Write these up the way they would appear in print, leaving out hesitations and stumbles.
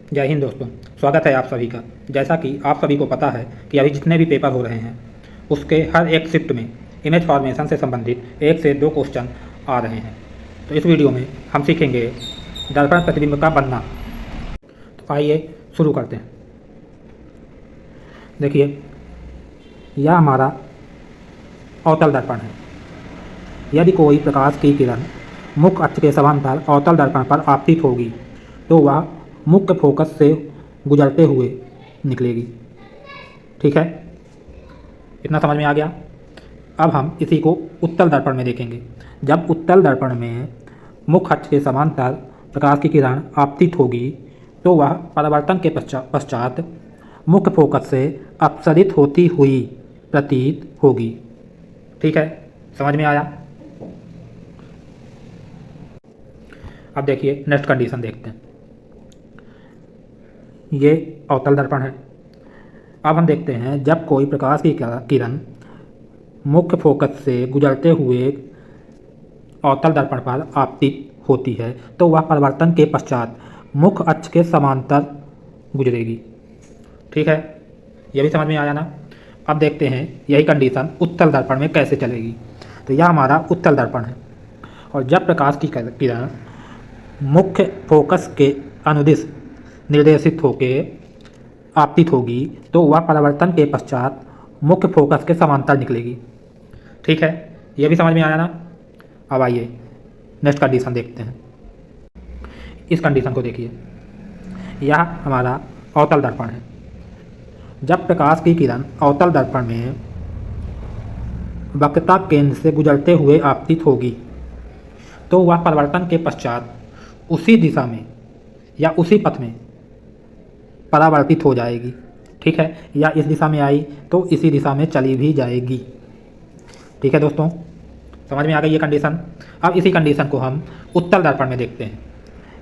जय हिंद दोस्तों। स्वागत है आप सभी का। जैसा कि आप सभी को पता है कि अभी जितने भी पेपर हो रहे हैं उसके हर एक शिफ्ट में इमेज फॉर्मेशन से संबंधित 1 से 2 क्वेश्चन आ रहे हैं। तो इस वीडियो में हम सीखेंगे दर्पण प्रतिबिंब का बनना। तो आइए शुरू करते हैं। देखिए, यह हमारा अवतल दर्पण है। यदि कोई प्रकाश की किरण मुख्य अक्ष के समांतर अवतल दर्पण पर आपतित होगी तो वह मुख्य फोकस से गुजरते हुए निकलेगी। ठीक है, इतना समझ में आ गया। अब हम इसी को उत्तल दर्पण में देखेंगे। जब उत्तल दर्पण में मुख्य अक्ष के समांतर प्रकाश की किरण आपतित होगी तो वह परावर्तन के पश्चात मुख्य फोकस से अपसरित होती हुई प्रतीत होगी। ठीक है, समझ में आया। अब देखिए, नेक्स्ट कंडीशन देखते हैं। ये अवतल दर्पण है। अब हम देखते हैं, जब कोई प्रकाश की किरण मुख्य फोकस से गुजरते हुए अवतल दर्पण पर आपतित होती है तो वह परावर्तन के पश्चात मुख्य अक्ष के समांतर गुजरेगी। ठीक है, यह भी समझ में आया ना। अब देखते हैं यही कंडीशन उत्तल दर्पण में कैसे चलेगी। तो यह हमारा उत्तल दर्पण है और जब प्रकाश की किरण मुख्य फोकस के अनुदिश निर्देशित होकर आपतित होगी तो वह परावर्तन के पश्चात मुख्य फोकस के समांतर निकलेगी। ठीक है, यह भी समझ में आया ना। अब आइए नेक्स्ट कंडीशन देखते हैं। इस कंडीशन को देखिए, यह हमारा अवतल दर्पण है। जब प्रकाश की किरण अवतल दर्पण में वक्रता केंद्र से गुजरते हुए आपतित होगी तो वह परावर्तन के पश्चात उसी दिशा में या उसी पथ में परावर्तित हो जाएगी। ठीक है, या इस दिशा में आई तो इसी दिशा में चली भी जाएगी। ठीक है दोस्तों, समझ में आ गई ये कंडीशन। अब इसी कंडीशन को हम उत्तल दर्पण में देखते हैं।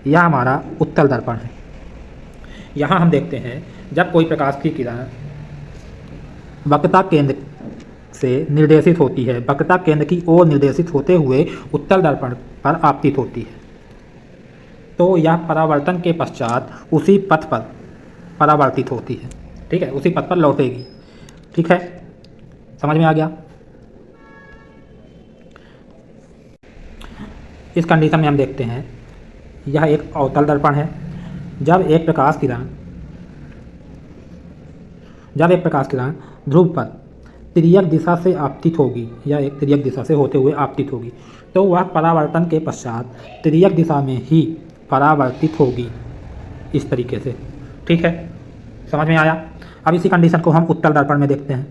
यह हमारा उत्तल दर्पण है। यहाँ हम देखते हैं, जब कोई प्रकाश की किरण वक्रता केंद्र से निर्देशित होती है, वक्रता केंद्र की ओर निर्देशित होते हुए उत्तल दर्पण पर आपतित होती है तो यह परावर्तन के पश्चात उसी पथ पर परावर्तित होती है। ठीक है, उसी पथ पर लौटेगी। ठीक है, समझ में आ गया। इस कंडीशन में हम देखते हैं, यह एक अवतल दर्पण है। जब एक प्रकाश किरण ध्रुव पर तिर्यक दिशा से आपतित होगी या एक तिर्यक दिशा से होते हुए आपतित होगी तो वह परावर्तन के पश्चात तिर्यक दिशा में ही परावर्तित होगी, इस तरीके से। ठीक है, समझ में आया। अब इसी कंडीशन को हम उत्तल दर्पण में देखते हैं।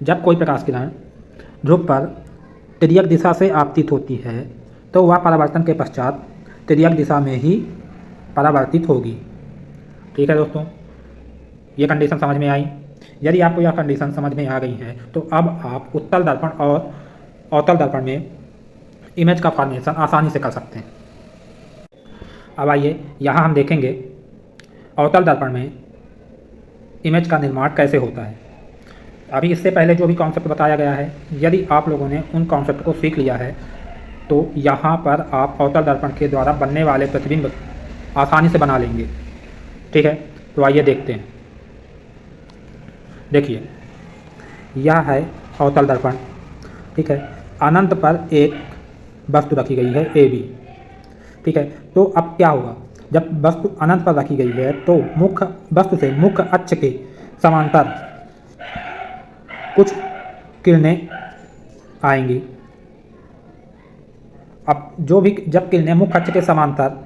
जब कोई प्रकाश किरण ध्रुव पर तिर्यक दिशा से आपतित होती है तो वह परावर्तन के पश्चात तिर्यक दिशा में ही परावर्तित होगी। ठीक है दोस्तों, ये कंडीशन समझ में आई। यदि आपको यह कंडीशन समझ में आ गई है तो अब आप उत्तल दर्पण और अवतल दर्पण में इमेज का फॉर्मेशन आसानी से कर सकते हैं। अब आइए, यहाँ हम देखेंगे अवतल दर्पण में इमेज का निर्माण कैसे होता है। अभी इससे पहले जो भी कॉन्सेप्ट बताया गया है, यदि आप लोगों ने उन कॉन्सेप्ट को सीख लिया है तो यहाँ पर आप अवतल दर्पण के द्वारा बनने वाले प्रतिबिंब आसानी से बना लेंगे। ठीक है, तो आइए देखते हैं। देखिए, यह है अवतल दर्पण। ठीक है, अनंत पर एक वस्तु रखी गई है AB। ठीक है, तो अब क्या होगा, जब वस्तु अनंत पर रखी गई है तो वस्तु से मुख्य अक्ष के समांतर कुछ किरणें आएंगी। अब जब किरणें मुख्य अक्ष के समांतर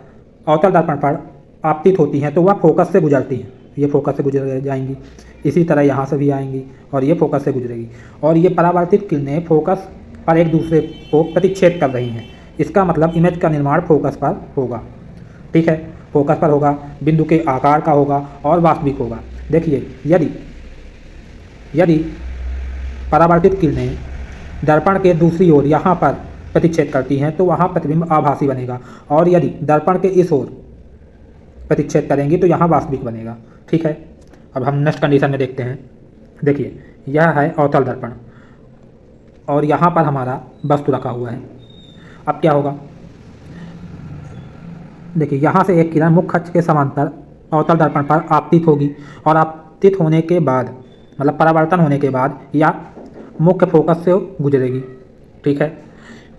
अवतल दर्पण पर आपतित होती हैं तो वह फोकस से गुजरती हैं। ये फोकस से गुजर जाएंगी, इसी तरह यहाँ से भी आएंगी और ये फोकस से गुजरेगी और ये परावर्तित किरणें फोकस पर एक दूसरे को प्रतिच्छेद कर रही हैं। इसका मतलब इमेज का निर्माण फोकस पर होगा। ठीक है, फोकस पर होगा, बिंदु के आकार का होगा और वास्तविक होगा। देखिए, यदि परावर्तित किरणें दर्पण के दूसरी ओर यहाँ पर प्रतिच्छेद करती हैं तो वहाँ प्रतिबिंब आभासी बनेगा और यदि दर्पण के इस ओर प्रतिच्छेद करेंगी तो यहाँ वास्तविक बनेगा। ठीक है, अब हम नेक्स्ट कंडीशन में देखते हैं। देखिए, यह है अवतल दर्पण और यहाँ पर हमारा वस्तु रखा हुआ है। अब क्या होगा, देखिए यहाँ से एक किरण मुख्य अक्ष के समांतर अवतल दर्पण पर आपतित होगी और आपतित होने के बाद मतलब परावर्तन होने के बाद या मुख्य फोकस से गुजरेगी। ठीक है,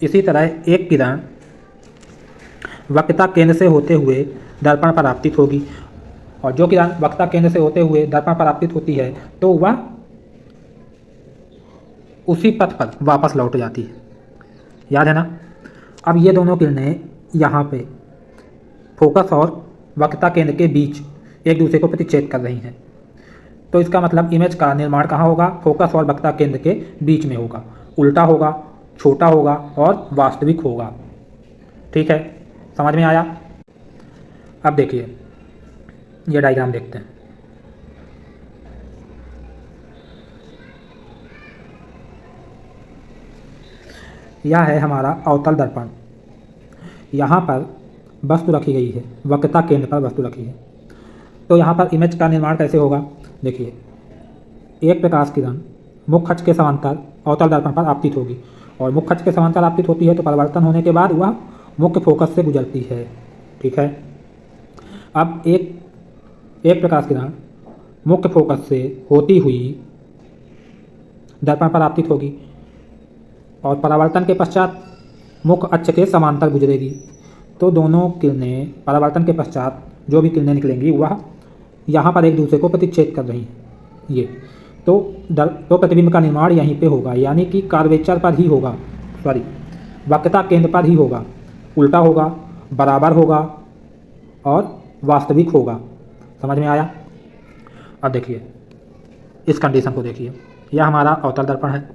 इसी तरह एक किरण वक्रता केंद्र से होते हुए दर्पण पर आपतित होगी और जो किरण वक्रता केंद्र से होते हुए दर्पण पर आपतित होती है तो वह उसी पथ पर वापस लौट जाती है। याद है ना। अब ये दोनों किरणें यहाँ पे फोकस और वक्रता केंद्र के बीच एक दूसरे को प्रतिच्छेद कर रही हैं, तो इसका मतलब इमेज का निर्माण कहाँ होगा? फोकस और वक्रता केंद्र के बीच में होगा, उल्टा होगा, छोटा होगा और वास्तविक होगा। ठीक है, समझ में आया। अब देखिए ये डायग्राम देखते हैं। यह है हमारा अवतल दर्पण। यहाँ पर वस्तु रखी गई है, वक्रता केंद्र पर वस्तु रखी है। तो यहाँ पर इमेज का निर्माण कैसे होगा? देखिए, एक प्रकाश किरण मुख्य अक्ष के समांतर अवतल दर्पण पर आपतित होगी और मुख्य अक्ष के समांतर आपतित होती है तो परावर्तन होने के बाद वह मुख्य फोकस से गुजरती है। ठीक है, अब एक प्रकाश किरण मुख्य फोकस से होती हुई दर्पण पर आपतित होगी और परावर्तन के पश्चात मुख्य अक्ष के समांतर गुजरेगी। तो दोनों किरणें परावर्तन के पश्चात जो भी किरणें निकलेंगी वह यहाँ पर एक दूसरे को प्रतिच्छेद कर रही हैं। ये तो प्रतिबिंब का निर्माण यहीं पे होगा, यानी कि कर्वेचर पर ही होगा, वक्रता केंद्र पर ही होगा, उल्टा होगा, बराबर होगा और वास्तविक होगा। समझ में आया। अब देखिए इस कंडीशन को देखिए, यह हमारा अवतल दर्पण है।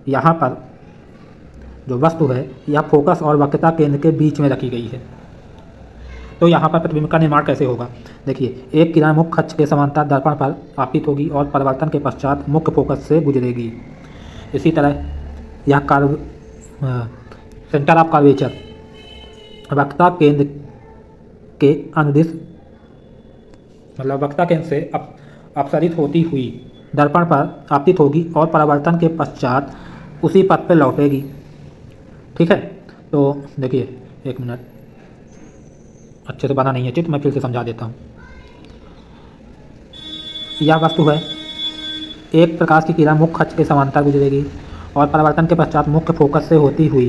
यहाँ पर जो वस्तु है यह फोकस और वक्रता केंद्र के बीच में रखी गई है। तो यहाँ पर प्रतिबिंब का निर्माण कैसे होगा? देखिए, एक किरण मुख्य अक्ष के समांतर दर्पण पर आपतित होगी और परावर्तन के पश्चात मुख्य फोकस से गुजरेगी। इसी तरह यह सेंटर ऑफ कर्वेचर वक्रता केंद्र के अनुदिश मतलब वक्रता केंद्र से अपसरित होती हुई दर्पण पर आपतित होगी और परावर्तन के पश्चात उसी पथ पर लौटेगी। ठीक है, तो देखिए एक मिनट, अच्छे से बना नहीं है चित्र, मैं फिर से समझा देता हूँ। यह वस्तु है, एक प्रकाश की किरण मुख्य अक्ष के समांतर गुजरेगी और परावर्तन के पश्चात मुख्य फोकस से होती हुई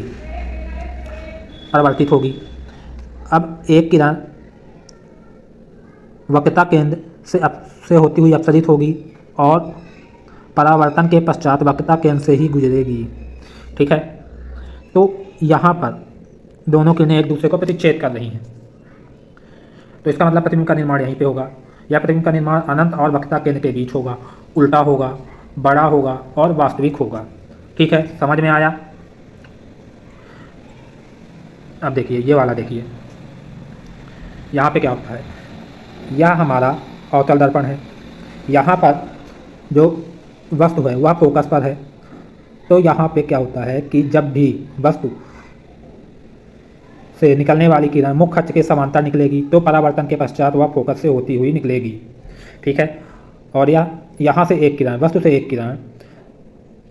परावर्तित होगी। अब एक किरण वक्रता केंद्र से होती हुई अपसरित होगी और परावर्तन के पश्चात वक्रता केंद्र से ही गुजरेगी। ठीक है, तो यहाँ पर दोनों किरणें एक दूसरे को प्रतिच्छेद कर रही हैं, तो इसका मतलब प्रतिबिंब का निर्माण यहीं पे होगा। यह प्रतिबिंब का निर्माण अनंत और वक्रता केंद्र के बीच होगा, उल्टा होगा, बड़ा होगा और वास्तविक होगा। ठीक है, समझ में आया। अब देखिए ये वाला देखिए, यहाँ पे क्या होता है, यह हमारा अवतल दर्पण है। यहाँ पर जो वस्तु है वह फोकस पर है। तो यहाँ पे क्या होता है कि जब भी वस्तु से निकलने वाली किरण मुख्य अक्ष के समांतर निकलेगी तो परावर्तन के पश्चात वह फोकस से होती हुई निकलेगी। ठीक है, और यह यहाँ से एक किरण, वस्तु से एक किरण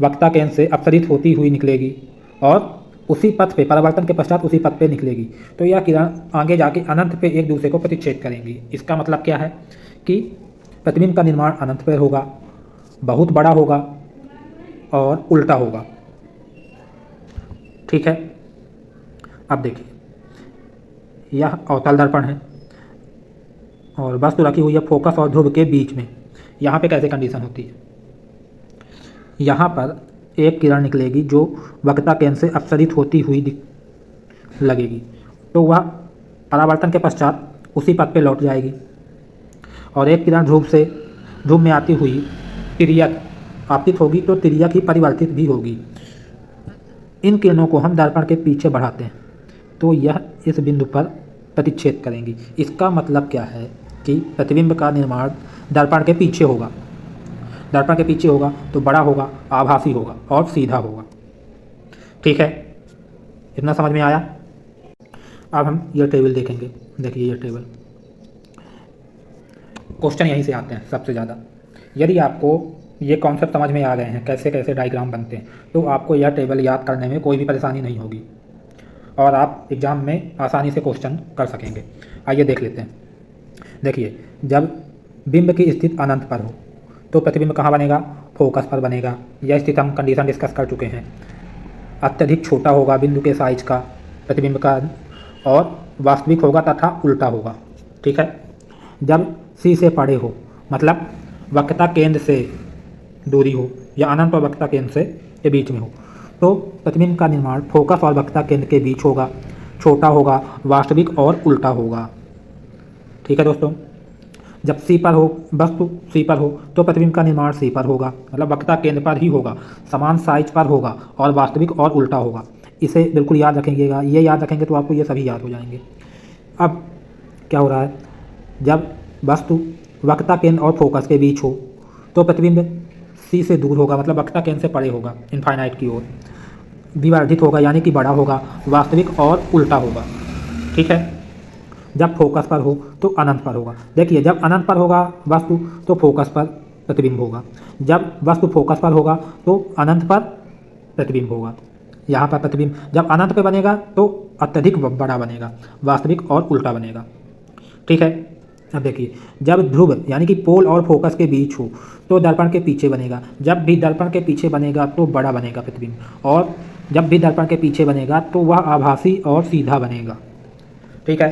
वक्रता केंद्र से अपसरित होती हुई निकलेगी और उसी पथ पे परावर्तन के पश्चात उसी पथ पे निकलेगी। तो यह किरण आगे जाके अनंत पे एक दूसरे को प्रतिच्छेद करेंगी। इसका मतलब क्या है कि प्रतिबिंब का निर्माण अनंत पर होगा, बहुत बड़ा होगा और उल्टा होगा। ठीक है, अब देखिए यह अवतल दर्पण है और वस्तु रखी हुई है फोकस और ध्रुव के बीच में। यहाँ पे कैसे कंडीशन होती है, यहाँ पर एक किरण निकलेगी जो वक्रता केंद्र से अपसरित होती हुई लगेगी, तो वह परावर्तन के पश्चात उसी पथ पे लौट जाएगी और एक किरण ध्रुव में आती हुई तिर्यक आपतित होगी तो तिर्यक ही परिवर्तित भी होगी। इन किरणों को हम दर्पण के पीछे बढ़ाते हैं तो यह इस बिंदु पर प्रतिच्छेद करेंगी। इसका मतलब क्या है कि प्रतिबिंब का निर्माण दर्पण के पीछे होगा। दर्पण के पीछे होगा तो बड़ा होगा, आभासी होगा और सीधा होगा। ठीक है, इतना समझ में आया। अब हम ये टेबल देखेंगे। देखिए ये टेबल, क्वेश्चन यहीं से आते हैं सबसे ज़्यादा। यदि आपको ये कॉन्सेप्ट समझ में आ गए हैं कैसे कैसे डायग्राम बनते हैं तो आपको यह टेबल याद करने में कोई भी परेशानी नहीं होगी और आप एग्ज़ाम में आसानी से क्वेश्चन कर सकेंगे। आइए देख लेते हैं। देखिए, जब बिंब की स्थिति अनंत पर हो तो प्रतिबिंब कहाँ बनेगा? फोकस पर बनेगा। यह स्थिति हम कंडीशन डिस्कस कर चुके हैं। अत्यधिक छोटा होगा बिंदु के साइज का प्रतिबिंब का और वास्तविक होगा तथा उल्टा होगा। ठीक है। जब सी से परे हो, मतलब वक्रता केंद्र से दूरी हो या अनंत और वक्रता केंद्र से के बीच में हो, तो प्रतिबिंब का निर्माण फोकस और वक्रता केंद्र के बीच होगा, छोटा होगा, वास्तविक और उल्टा होगा। ठीक है दोस्तों। जब सी पर हो, वस्तु सी पर हो, तो प्रतिबिंब का निर्माण सी पर होगा, मतलब वक्रता केंद्र पर ही होगा, समान साइज पर होगा और वास्तविक और उल्टा होगा। इसे बिल्कुल याद रखेंगे, ये याद रखेंगे तो आपको ये सभी याद हो जाएंगे। अब क्या हो रहा है? जब वस्तु वक्रता केंद्र और फोकस के बीच हो तो प्रतिबिंब सी से दूर होगा, मतलब वक्रता केंद्र से परे होगा, इनफाइनाइट की ओर विवर्धित होगा, यानी कि बड़ा होगा, वास्तविक और उल्टा होगा। ठीक है। जब फोकस पर हो तो अनंत पर होगा। देखिए, जब अनंत पर होगा वस्तु तो फोकस पर प्रतिबिंब होगा, जब वस्तु फोकस पर होगा तो अनंत पर प्रतिबिंब होगा। यहाँ पर प्रतिबिंब जब अनंत पे बनेगा तो अत्यधिक बड़ा बनेगा, वास्तविक और उल्टा बनेगा। ठीक है। अब देखिए, जब ध्रुव यानी कि पोल और फोकस के बीच हो तो दर्पण के पीछे बनेगा, जब भी दर्पण के पीछे बनेगा तो बड़ा बनेगा प्रतिबिंब, और जब भी दर्पण के पीछे बनेगा तो वह आभासी और सीधा बनेगा। ठीक है,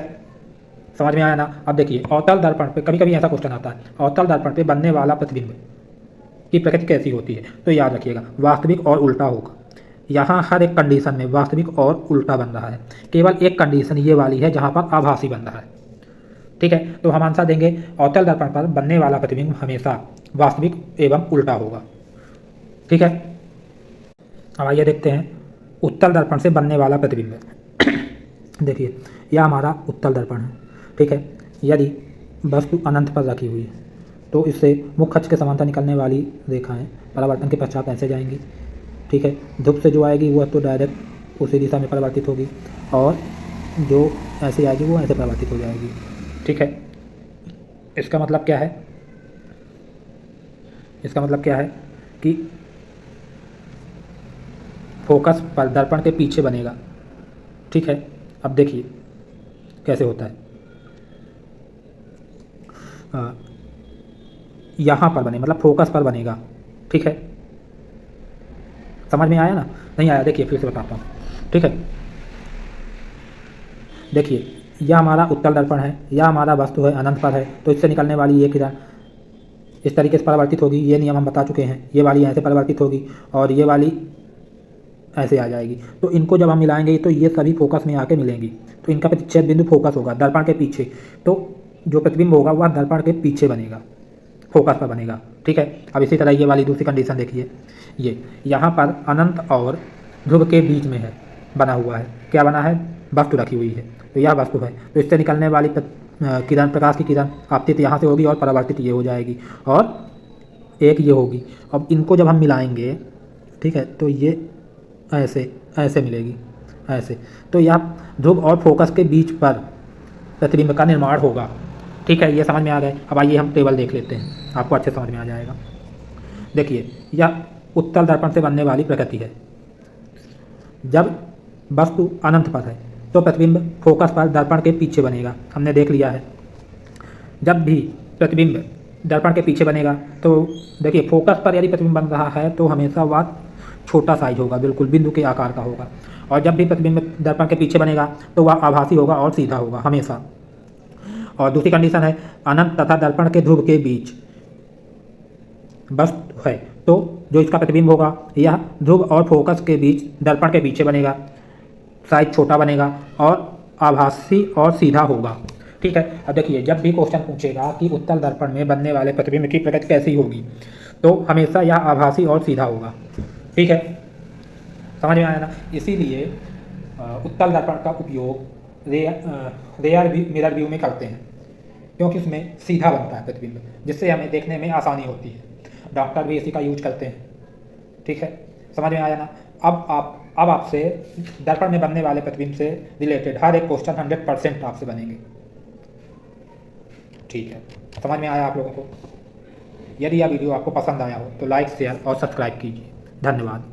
समझ में आया ना? अब देखिए, अवतल दर्पण पे कभी कभी ऐसा क्वेश्चन आता है, अवतल दर्पण पे बनने वाला प्रतिबिंब की प्रकृति कैसी होती है? तो याद रखिएगा, वास्तविक और उल्टा होगा। यहाँ हर एक कंडीशन में वास्तविक और उल्टा बन रहा है, केवल एक कंडीशन ये वाली है जहाँ पर आभासी बन रहा है। ठीक है, तो हम आंसर देंगे अवतल दर्पण पर बनने वाला प्रतिबिंब हमेशा वास्तविक एवं उल्टा होगा। ठीक है। अब आइए देखते हैं उत्तल दर्पण से बनने वाला प्रतिबिंब। देखिए, यह हमारा उत्तल दर्पण है। ठीक है। यदि वस्तु अनंत पर रखी हुई है तो इससे मुख्य अक्ष के समांतर निकलने वाली रेखाएं परावर्तन के पश्चात ऐसे जाएंगी। ठीक है। ध्रुव से जो आएगी वह तो डायरेक्ट उसी दिशा में परिवर्तित होगी, और जो ऐसे आएगी वो ऐसे परिवर्तित हो जाएगी। ठीक है। इसका मतलब क्या है? इसका मतलब क्या है कि फोकस पर दर्पण के पीछे बनेगा। ठीक है। अब देखिए कैसे होता है। यहाँ पर बने, मतलब फोकस पर बनेगा। ठीक है, समझ में आया ना? नहीं आया? देखिए फिर से बताता हूँ। ठीक है। देखिए, यह हमारा उत्तल दर्पण है, यह हमारा वस्तु है, अनंत पर है, तो इससे निकलने वाली ये किरण इस तरीके से परिवर्तित होगी। ये नियम हम बता चुके हैं। ये वाली ऐसे परिवर्तित होगी और ये वाली ऐसे आ जाएगी। तो इनको जब हम मिलाएंगे तो ये सभी फोकस में आके मिलेंगी, तो इनका प्रतिच्छेद बिंदु फोकस होगा, दर्पण के पीछे। तो जो प्रतिबिंब होगा वह दर्पण के पीछे बनेगा, फोकस पर बनेगा। ठीक है। अब इसी तरह ये वाली दूसरी कंडीशन देखिए, ये यहाँ पर अनंत और ध्रुव के बीच में है, बना हुआ है। क्या बना है? वस्तु रखी हुई है, तो यह वस्तु है। तो इससे निकलने वाली किरण, प्रकाश की किरण आपतित यहाँ से होगी और परावर्तित ये हो जाएगी, और एक ये होगी। अब इनको जब हम मिलाएंगे, ठीक है, तो ये ऐसे ऐसे मिलेगी, ऐसे। तो यह ध्रुव और फोकस के बीच पर प्रतिबिंब का निर्माण होगा। ठीक है, ये समझ में आ गए। अब आइए हम टेबल देख लेते हैं, आपको अच्छे समझ में आ जाएगा। देखिए, यह उत्तल दर्पण से बनने वाली प्रकृति है। जब वस्तु अनंत पर है तो प्रतिबिंब फोकस पर दर्पण के पीछे बनेगा, हमने देख लिया है। जब भी प्रतिबिंब दर्पण के पीछे बनेगा तो देखिए, फोकस पर यदि प्रतिबिंब बन रहा है तो हमेशा वह छोटा साइज होगा, बिल्कुल बिंदु के आकार का होगा। और जब भी प्रतिबिंब दर्पण के पीछे बनेगा तो वह आभासी होगा और सीधा होगा हमेशा। और दूसरी कंडीशन है, अनंत तथा दर्पण के ध्रुव के बीच वस्तु है तो जो इसका प्रतिबिंब होगा यह ध्रुव और फोकस के बीच दर्पण के पीछे बनेगा, साइज छोटा बनेगा और आभासी और सीधा होगा। ठीक है। अब देखिए, जब भी क्वेश्चन पूछेगा कि उत्तल दर्पण में बनने वाले प्रतिबिंब की प्रकृति कैसी होगी, तो हमेशा यह आभासी और सीधा होगा। ठीक है, समझ में आया ना? इसीलिए उत्तल दर्पण का उपयोग रेयर मिरर व्यू में करते हैं, क्योंकि उसमें सीधा बनता है प्रतिबिंब, जिससे हमें देखने में आसानी होती है। डॉक्टर भी इसी का यूज करते हैं। ठीक है, समझ में आया ना? अब आपसे दर्पण में बनने वाले प्रतिबिंब से रिलेटेड हर एक क्वेश्चन 100% आपसे बनेंगे। ठीक है, समझ में आया आप लोगों को? यदि यह वीडियो आपको पसंद आया हो तो लाइक, शेयर और सब्सक्राइब कीजिए। धन्यवाद।